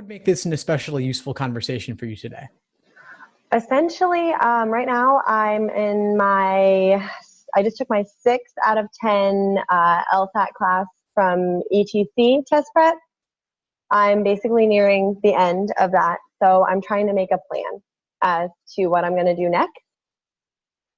would make this an especially useful conversation for you today? Essentially, right now I just took my 6 out of 10 LSAT class from ETC test prep. I'm basically nearing the end of that. So I'm trying to make a plan as to what I'm going to do next.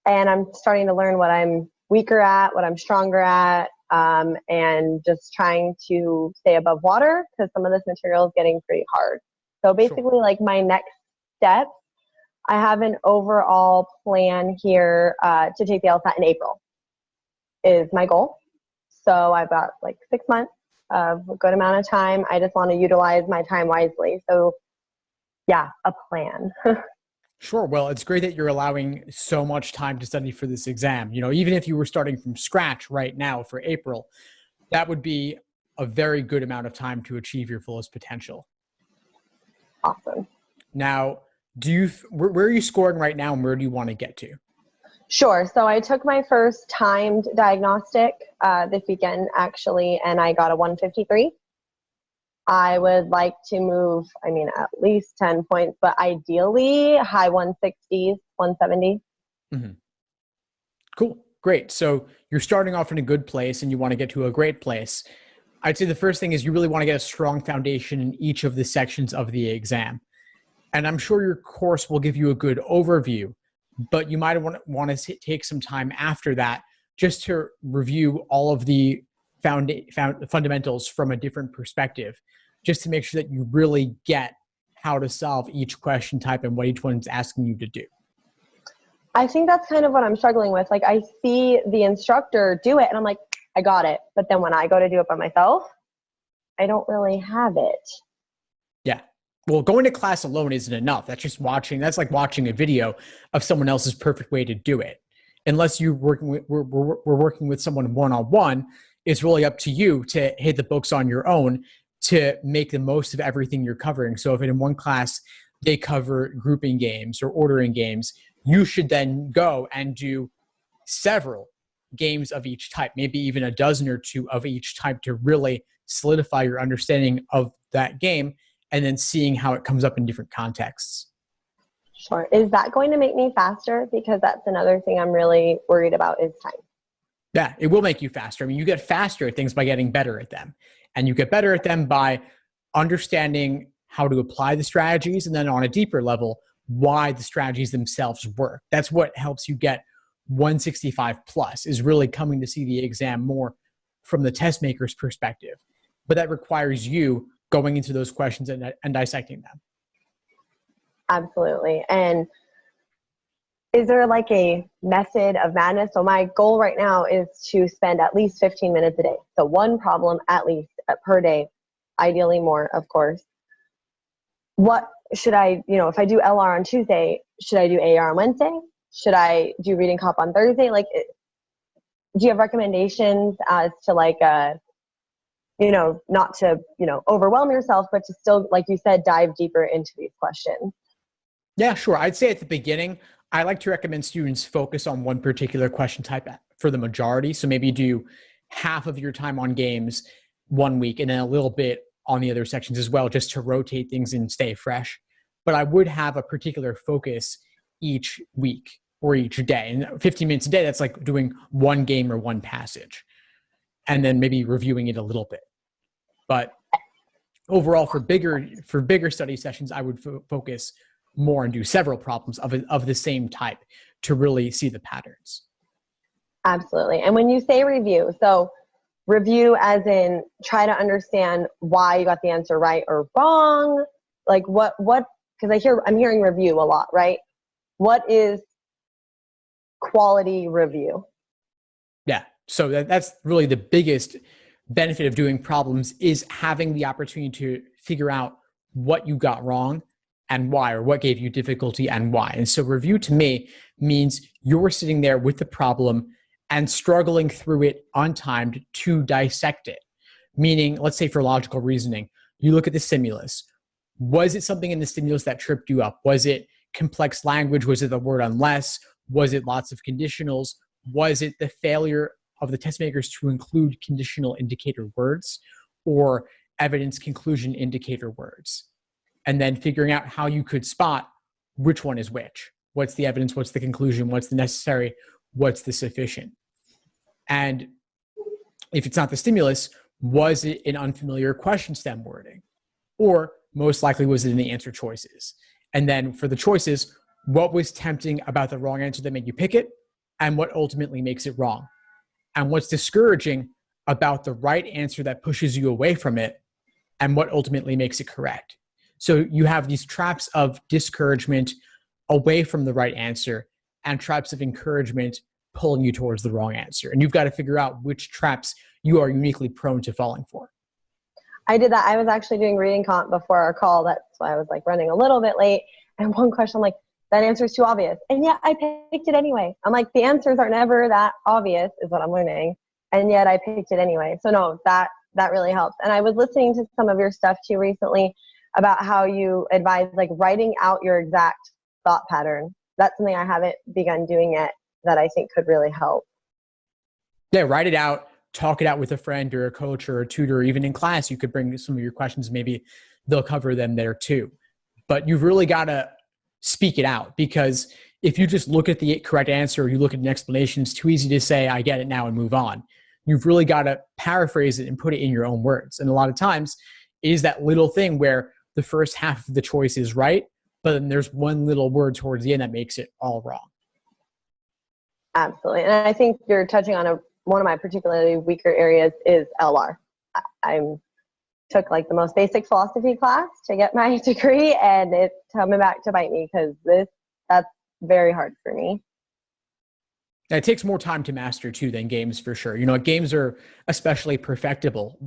And I'm starting to learn what I'm weaker at, what I'm stronger at, and just trying to stay above water because some of this material is getting pretty hard. So basically, like my next step, I have an overall plan here to take the LSAT in April is my goal. So I've got like 6 months of a good amount of time. I just want to utilize my time wisely. So yeah, a plan. Sure. Well, it's great that you're allowing so much time to study for this exam. You know, even if you were starting from scratch right now for April, that would be a very good amount of time to achieve your fullest potential. Awesome. Now, where are you scoring right now and where do you want to get to? Sure. So I took my first timed diagnostic this weekend, actually, and I got a 153. I would like to move, at least 10 points, but ideally high 160s, 170. Mm-hmm. Cool. Great. So you're starting off in a good place and you want to get to a great place. I'd say the first thing is you really want to get a strong foundation in each of the sections of the exam. And I'm sure your course will give you a good overview, but you might want to take some time after that just to review all of the fundamentals from a different perspective, just to make sure that you really get how to solve each question type and what each one's asking you to do. I think that's kind of what I'm struggling with. Like I see the instructor do it and I'm like, I got it. But then when I go to do it by myself, I don't really have it. Yeah. Well, going to class alone isn't enough. That's like watching a video of someone else's perfect way to do it. Unless we're working with someone one-on-one, it's really up to you to hit the books on your own to make the most of everything you're covering. So if in one class they cover grouping games or ordering games, you should then go and do several games of each type, maybe even a dozen or two of each type to really solidify your understanding of that game and then seeing how it comes up in different contexts. Sure. Is that going to make me faster? Because that's another thing I'm really worried about is time. Yeah, it will make you faster. I mean, you get faster at things by getting better at them. And you get better at them by understanding how to apply the strategies and then on a deeper level, why the strategies themselves work. That's what helps you get 165 plus, is really coming to see the exam more from the test maker's perspective. But that requires you going into those questions and dissecting them. Absolutely. And is there like a method of madness? So my goal right now is to spend at least 15 minutes a day. So one problem at least per day, ideally more, of course. What should I, if I do LR on Tuesday, should I do AR on Wednesday? Should I do reading comp on Thursday? Like, do you have recommendations as to not to, overwhelm yourself, but to still, like you said, dive deeper into these questions? Yeah, sure. I'd say at the beginning, I like to recommend students focus on one particular question type for the majority. So maybe do half of your time on games one week and then a little bit on the other sections as well, just to rotate things and stay fresh. But I would have a particular focus each week or each day. And 15 minutes a day, that's like doing one game or one passage and then maybe reviewing it a little bit. But overall, for bigger study sessions, I would focus more and do several problems of the same type to really see the patterns. Absolutely. And when you say review, so review as in try to understand why you got the answer right or wrong, like what, because I'm hearing review a lot, right? What is quality review? Yeah. So that's really the biggest benefit of doing problems, is having the opportunity to figure out what you got wrong and why, or what gave you difficulty and why. And so review to me means you're sitting there with the problem and struggling through it untimed to dissect it. Meaning, let's say for logical reasoning, you look at the stimulus. Was it something in the stimulus that tripped you up? Was it complex language? Was it the word unless? Was it lots of conditionals? Was it the failure of the test makers to include conditional indicator words or evidence conclusion indicator words? and then figuring out how you could spot which one is which. What's the evidence? What's the conclusion? What's the necessary? What's the sufficient? And if it's not the stimulus, was it an unfamiliar question stem wording? Or most likely was it in the answer choices? And then for the choices, what was tempting about the wrong answer that made you pick it? And what ultimately makes it wrong? And what's discouraging about the right answer that pushes you away from it? And what ultimately makes it correct? So you have these traps of discouragement away from the right answer and traps of encouragement pulling you towards the wrong answer. And you've got to figure out which traps you are uniquely prone to falling for. I did that. I was actually doing reading comp before our call. That's why I was like running a little bit late. And one question, I'm like, that answer is too obvious. And yet I picked it anyway. I'm like, the answers are never that obvious is what I'm learning. And yet I picked it anyway. So no, that really helps. And I was listening to some of your stuff too recently about how you advise like writing out your exact thought pattern. That's something I haven't begun doing yet that I think could really help. Yeah, write it out, talk it out with a friend or a coach or a tutor, or even in class, you could bring some of your questions. Maybe they'll cover them there too. But you've really got to speak it out, because if you just look at the correct answer or you look at an explanation, it's too easy to say, I get it now and move on. You've really got to paraphrase it and put it in your own words. And a lot of times it is that little thing where the first half of the choice is right, but then there's one little word towards the end that makes it all wrong. Absolutely. And I think you're touching on one of my particularly weaker areas is LR. I took like the most basic philosophy class to get my degree, and it's coming back to bite me because that's very hard for me. It takes more time to master too than games, for sure. You know, games are especially perfectible,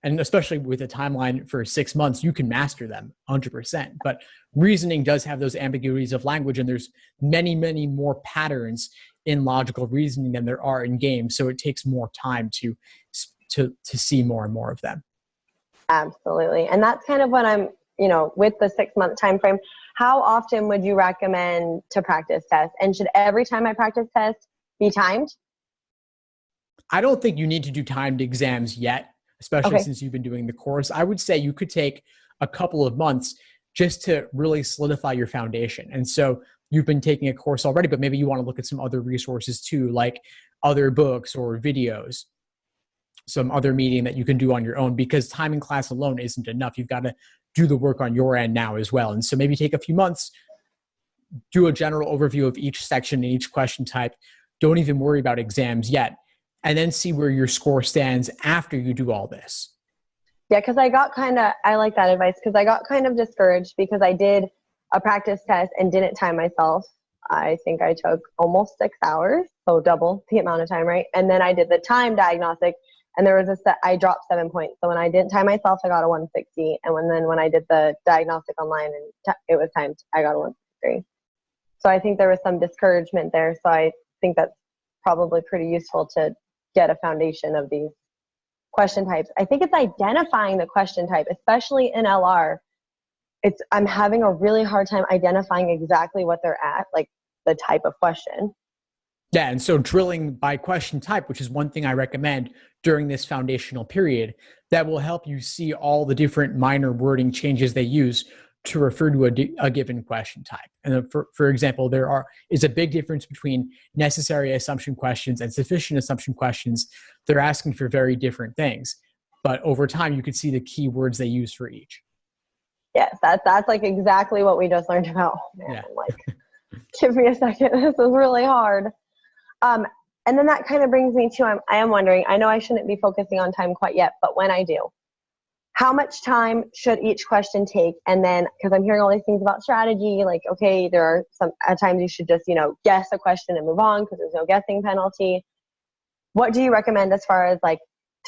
and especially with a timeline for 6 months, you can master them 100%. But reasoning does have those ambiguities of language, and there's many, many more patterns in logical reasoning than there are in games. So it takes more time to see more and more of them. Absolutely. And that's kind of what I'm, with the 6 month time frame, how often would you recommend to practice tests? And should every time I practice tests be timed? I don't think you need to do timed exams yet, especially since you've been doing the course. I would say you could take a couple of months just to really solidify your foundation. And so you've been taking a course already, but maybe you want to look at some other resources too, like other books or videos, some other medium that you can do on your own, because time in class alone isn't enough. You've got to do the work on your end now as well. And so maybe take a few months, do a general overview of each section and each question type. Don't even worry about exams yet. And then see where your score stands after you do all this. Yeah, because I like that advice, because I got kind of discouraged because I did a practice test and didn't time myself. I think I took almost 6 hours, so double the amount of time, right? And then I did the time diagnostic, and there was I dropped 7 points. So when I didn't time myself, I got a 160. And when I did the diagnostic online and it was timed, I got a 163. So I think there was some discouragement there. So I think that's probably pretty useful to get a foundation of these question types. I think it's identifying the question type, especially in LR. I'm having a really hard time identifying exactly what they're at, like the type of question. Yeah, and so drilling by question type, which is one thing I recommend during this foundational period, that will help you see all the different minor wording changes they use to refer to a given question type. And for example, is a big difference between necessary assumption questions and sufficient assumption questions. They're asking for very different things, but over time you could see the key words they use for each. Yes, that's like exactly what we just learned about. Oh, man, Yeah. I'm like, give me a second. This is really hard. And then that kind of brings me to, I am wondering, I know I shouldn't be focusing on time quite yet, but when I do, how much time should each question take? And then, because I'm hearing all these things about strategy, like, okay, there are at times you should just, guess a question and move on because there's no guessing penalty. What do you recommend as far as like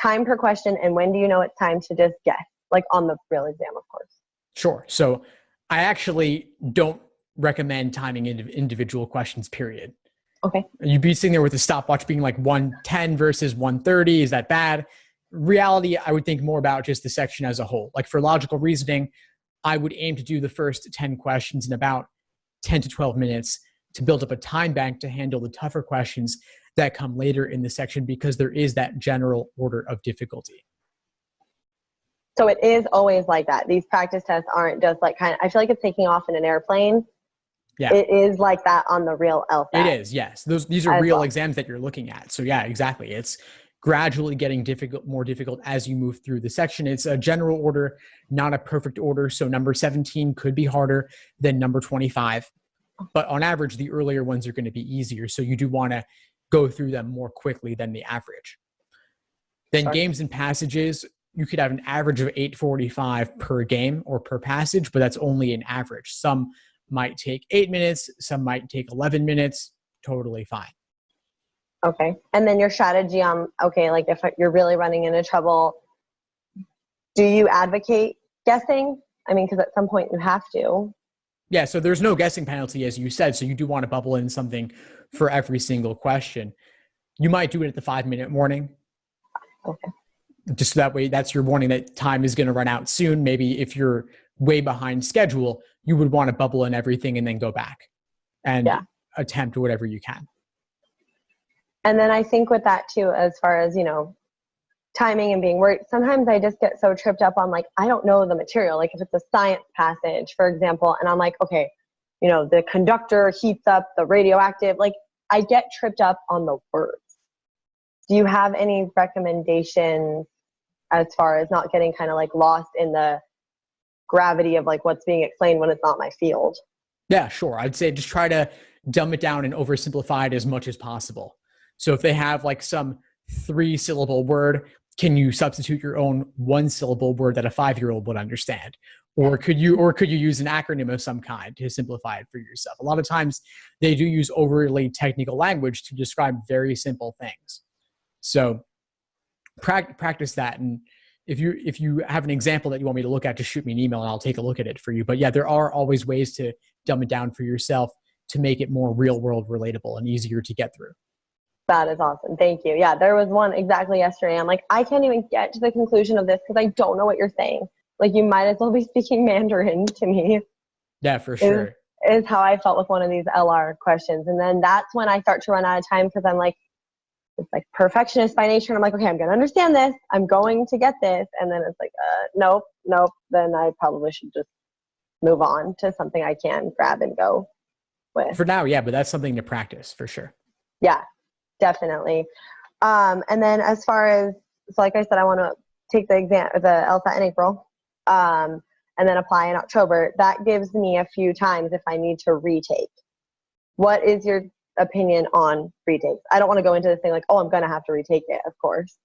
time per question, and when do you know it's time to just guess, like on the real exam, of course? Sure. So I actually don't recommend timing individual questions, period. Okay. You'd be sitting there with a stopwatch being like 110 versus 130. Is that bad? Reality, I would think more about just the section as a whole. Like for logical reasoning, I would aim to do the first 10 questions in about 10 to 12 minutes to build up a time bank to handle the tougher questions that come later in the section, because there is that general order of difficulty. So it is always like that. These practice tests aren't just like I feel like it's taking off in an airplane. Yeah. It is like that on the real LSAT. It is, yes. These are real exams that you're looking at. So yeah, exactly. It's gradually getting more difficult as you move through the section. It's a general order, not a perfect order. So number 17 could be harder than number 25. But on average, the earlier ones are going to be easier. So you do want to go through them more quickly than the average. Then games and passages, you could have an average of 8:45 per game or per passage, but that's only an average. Some might take 8 minutes, some might take 11 minutes, totally fine. Okay. And then your strategy on, okay, like if you're really running into trouble, do you advocate guessing? I mean, because at some point you have to. Yeah, so there's no guessing penalty, as you said, so you do want to bubble in something for every single question. You might do it at the 5-minute warning. Okay. Just that way, that's your warning that time is going to run out soon. Maybe if you're way behind schedule, you would want to bubble in everything and then go back and attempt whatever you can. And then I think with that too, as far as, timing and being worried, sometimes I just get so tripped up on like, I don't know the material. Like if it's a science passage, for example, and I'm like, okay, the conductor heats up the radioactive, like I get tripped up on the words. Do you have any recommendations as far as not getting kind of like lost in the gravity of like what's being explained when it's not my field? Yeah, sure. I'd say just try to dumb it down and oversimplify it as much as possible. So if they have like some 3-syllable word, can you substitute your own 1-syllable word that a 5-year-old would understand? Or could you use an acronym of some kind to simplify it for yourself? A lot of times they do use overly technical language to describe very simple things. So practice that. And if you have an example that you want me to look at, just shoot me an email and I'll take a look at it for you. But yeah, there are always ways to dumb it down for yourself to make it more real world relatable and easier to get through. That is awesome. Thank you. Yeah, there was one exactly yesterday. I'm like, I can't even get to the conclusion of this because I don't know what you're saying. Like, you might as well be speaking Mandarin to me. Yeah, for sure. Is how I felt with one of these LR questions. And then that's when I start to run out of time because I'm like, it's like perfectionist by nature. And I'm like, okay, I'm going to understand this. I'm going to get this. And then it's like, nope. Then I probably should just move on to something I can grab and go with. For now, yeah, but that's something to practice for sure. Yeah. Definitely. And then as far as, so like I said, I want to take the exam, the LSAT in April, and then apply in October. That gives me a few times if I need to retake. What is your opinion on retakes? I don't want to go into this thing like, oh, I'm going to have to retake it, of course.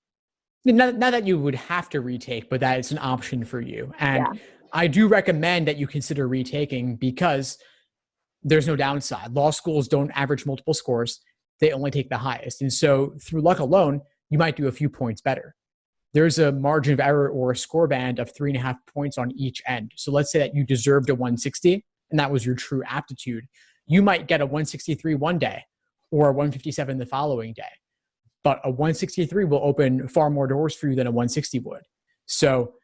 Not that you would have to retake, but that it's an option for you. And I do recommend that you consider retaking because there's no downside. Law schools don't average multiple scores. They only take the highest. And so through luck alone, you might do a few points better. There's a margin of error or a score band of 3.5 points on each end. So let's say that you deserved a 160 and that was your true aptitude. You might get a 163 one day or a 157 the following day. But a 163 will open far more doors for you than a 160 would. So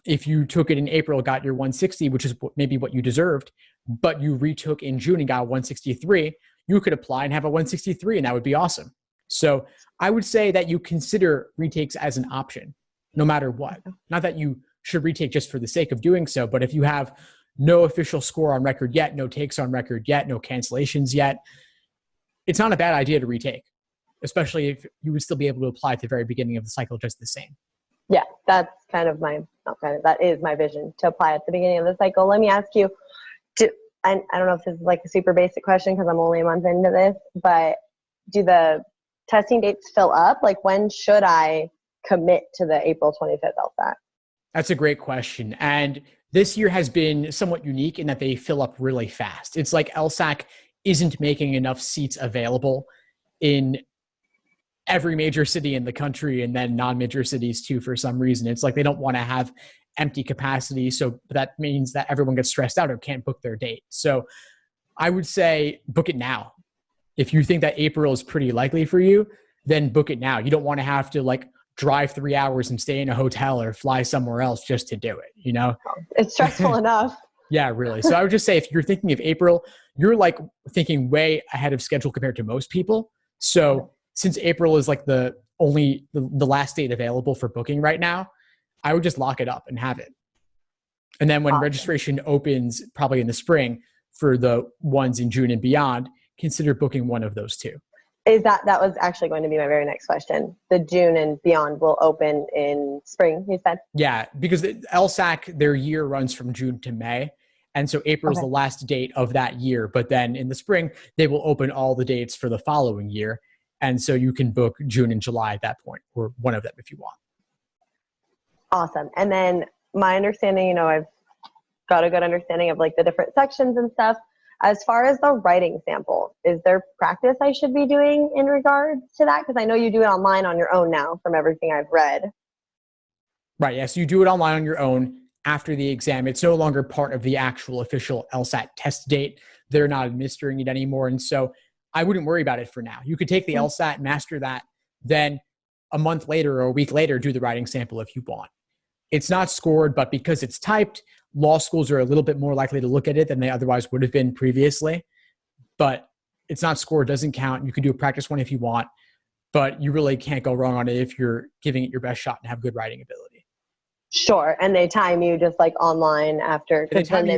if you took it in April, got your 160, which is maybe what you deserved, but you retook in June and got a 163, you could apply and have a 163 and that would be awesome. So I would say that you consider retakes as an option, no matter what. Not that you should retake just for the sake of doing so, but if you have no official score on record yet, no takes on record yet, no cancellations yet, it's not a bad idea to retake, especially if you would still be able to apply at the very beginning of the cycle just the same. Yeah, that's kind of that is my vision, to apply at the beginning of the cycle. Let me ask you, I don't know if this is like a super basic question because I'm only a month into this, but do the testing dates fill up? Like, when should I commit to the April 25th LSAT? That's a great question. And this year has been somewhat unique in that they fill up really fast. It's like LSAC isn't making enough seats available in every major city in the country and then non-major cities too for some reason. It's like they don't want to have empty capacity. So that means that everyone gets stressed out or can't book their date. So I would say book it now. If you think that April is pretty likely for you, then book it now. You don't want to have to like drive 3 hours and stay in a hotel or fly somewhere else just to do it, you know? It's stressful enough. Yeah, really. So I would just say if you're thinking of April, you're like thinking way ahead of schedule compared to most people. So since April is like the last date available for booking right now, I would just lock it up and have it. And then when Awesome. registration opens, probably in the spring, for the ones in June and beyond, consider booking one of those two. That was actually going to be my very next question. The June and beyond will open in spring, you said? Yeah, because the LSAC, their year runs from June to May. And so April is the last date of that year. But then in the spring, they will open all the dates for the following year. And so you can book June and July at that point, or one of them if you want. Awesome. And then my understanding, I've got a good understanding of like the different sections and stuff. As far as the writing sample, is there practice I should be doing in regards to that? Because I know you do it online on your own now from everything I've read. Right. Yes. You do it online on your own after the exam. It's no longer part of the actual official LSAT test date. They're not administering it anymore. And so I wouldn't worry about it for now. You could take the LSAT, master that, then a month later or a week later, do the writing sample if you want. It's not scored, but because it's typed, law schools are a little bit more likely to look at it than they otherwise would have been previously. But it's not scored, doesn't count. You can do a practice one if you want, but you really can't go wrong on it if you're giving it your best shot and have good writing ability. Sure. And they time you just like online after. They time you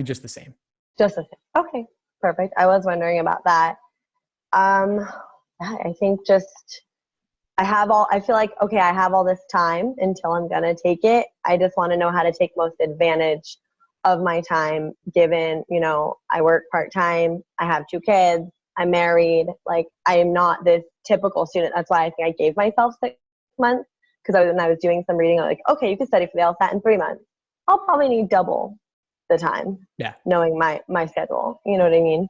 just the same. Just the same. Okay, perfect. I was wondering about that. I think I feel like, okay, I have all this time until I'm going to take it. I just want to know how to take most advantage of my time given, I work part-time, I have 2 kids, I'm married. Like, I am not this typical student. That's why I think I gave myself 6 months, because when I was doing some reading, I'm like, okay, you can study for the LSAT in 3 months. I'll probably need double the time. Yeah. Knowing my schedule. You know what I mean?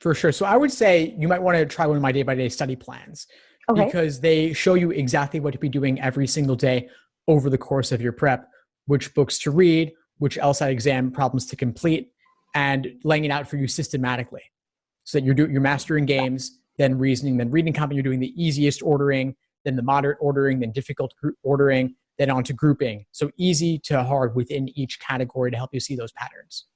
For sure. So I would say you might want to try one of my day-by-day study plans. Okay. Because they show you exactly what to be doing every single day over the course of your prep, which books to read, which LSAT exam problems to complete, and laying it out for you systematically. So that you're mastering games, then reasoning, then reading comp, you're doing the easiest ordering, then the moderate ordering, then difficult ordering, then on to grouping. So easy to hard within each category to help you see those patterns.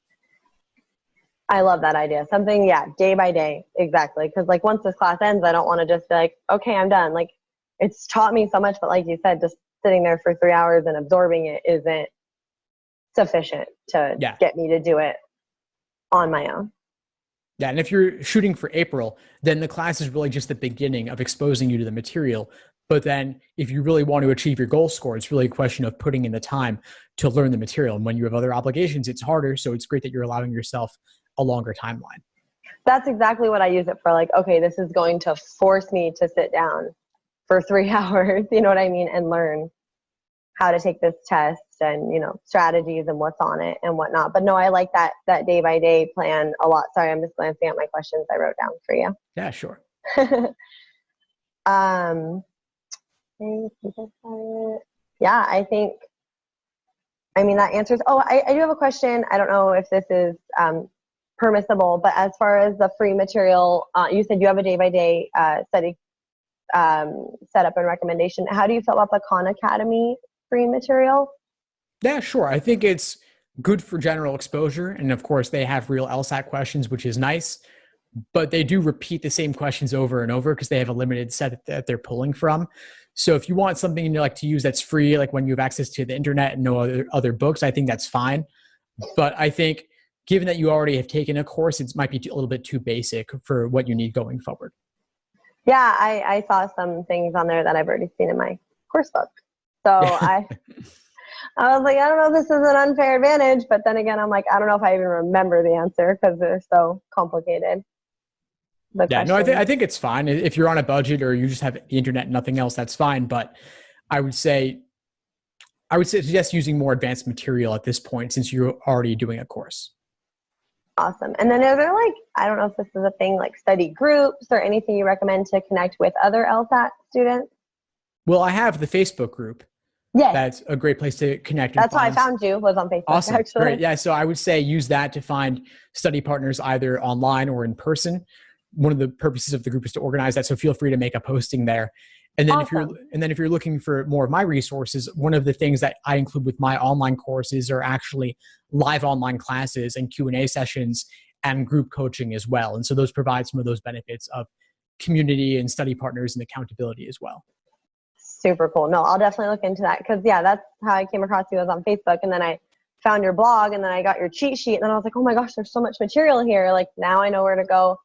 I love that idea. Something, day by day. Exactly. Because like once this class ends, I don't want to just be like, okay, I'm done. Like, it's taught me so much, but like you said, just sitting there for 3 hours and absorbing it isn't sufficient to get me to do it on my own. Yeah. And if you're shooting for April, then the class is really just the beginning of exposing you to the material. But then if you really want to achieve your goal score, it's really a question of putting in the time to learn the material. And when you have other obligations, it's harder. So it's great that you're allowing yourself a longer timeline. That's exactly what I use it for. Like, okay, this is going to force me to sit down for 3 hours, you know what I mean? And learn how to take this test and, strategies and what's on it and whatnot. But no, I like that day by day plan a lot. Sorry, I'm just glancing at my questions I wrote down for you. Yeah, sure. I think, that answers. Oh, I do have a question. I don't know if this is permissible, but as far as the free material, you said you have a day-by-day study setup and recommendation. How do you feel about the Khan Academy free material? Yeah, sure. I think it's good for general exposure. And of course, they have real LSAT questions, which is nice. But they do repeat the same questions over and over because they have a limited set that they're pulling from. So if you want something you like to use that's free, like when you have access to the internet and no other books, I think that's fine. But I think given that you already have taken a course, it might be a little bit too basic for what you need going forward. Yeah, I saw some things on there that I've already seen in my course book. So I was like, I don't know if this is an unfair advantage, but then again, I'm like, I don't know if I even remember the answer because they're so complicated. I think it's fine. If you're on a budget or you just have the internet and nothing else, that's fine. But I would suggest using more advanced material at this point since you're already doing a course. Awesome. And then are there I don't know if this is a thing, like study groups or anything you recommend to connect with other LSAT students? Well, I have the Facebook group. Yes. That's a great place to connect. That's how I found you, was on Facebook. Awesome. Actually. Great. Yeah. So I would say use that to find study partners either online or in person. One of the purposes of the group is to organize that. So feel free to make a posting there. And then if you're looking for more of my resources, one of the things that I include with my online courses are actually live online classes and Q&A sessions and group coaching as well. And so those provide some of those benefits of community and study partners and accountability as well. Super cool. No, I'll definitely look into that because, yeah, that's how I came across you, was on Facebook. And then I found your blog, and then I got your cheat sheet. And then I was like, oh my gosh, there's so much material here. Like, now I know where to go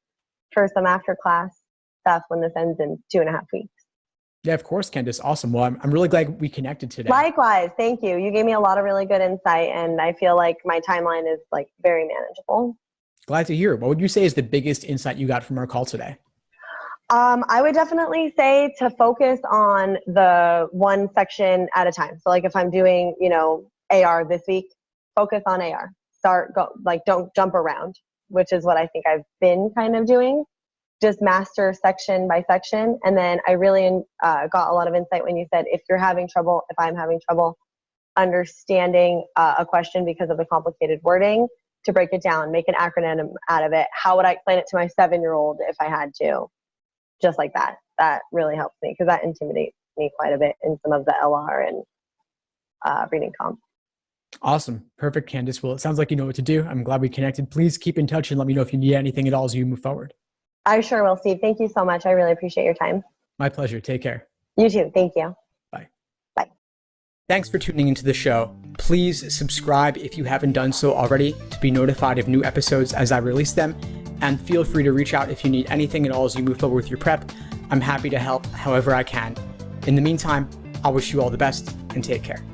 for some after class stuff when this ends in 2.5 weeks. Yeah, of course, Candace. Awesome. Well, I'm really glad we connected today. Likewise. Thank you. You gave me a lot of really good insight, and I feel like my timeline is like very manageable. Glad to hear. What would you say is the biggest insight you got from our call today? I would definitely say to focus on the one section at a time. So like if I'm doing, AR this week, focus on AR. Don't jump around, which is what I think I've been kind of doing. Just master section by section. And then I really got a lot of insight when you said, if I'm having trouble understanding a question because of the complicated wording, to break it down, make an acronym out of it. How would I explain it to my 7-year-old if I had to? Just like that. That really helps me because that intimidates me quite a bit in some of the LR and reading comp. Awesome. Perfect, Candace. Well, it sounds like you know what to do. I'm glad we connected. Please keep in touch and let me know if you need anything at all as you move forward. I sure will, Steve. Thank you so much. I really appreciate your time. My pleasure. Take care. You too. Thank you. Bye. Bye. Thanks for tuning into the show. Please subscribe if you haven't done so already to be notified of new episodes as I release them. And feel free to reach out if you need anything at all as you move forward with your prep. I'm happy to help however I can. In the meantime, I wish you all the best and take care.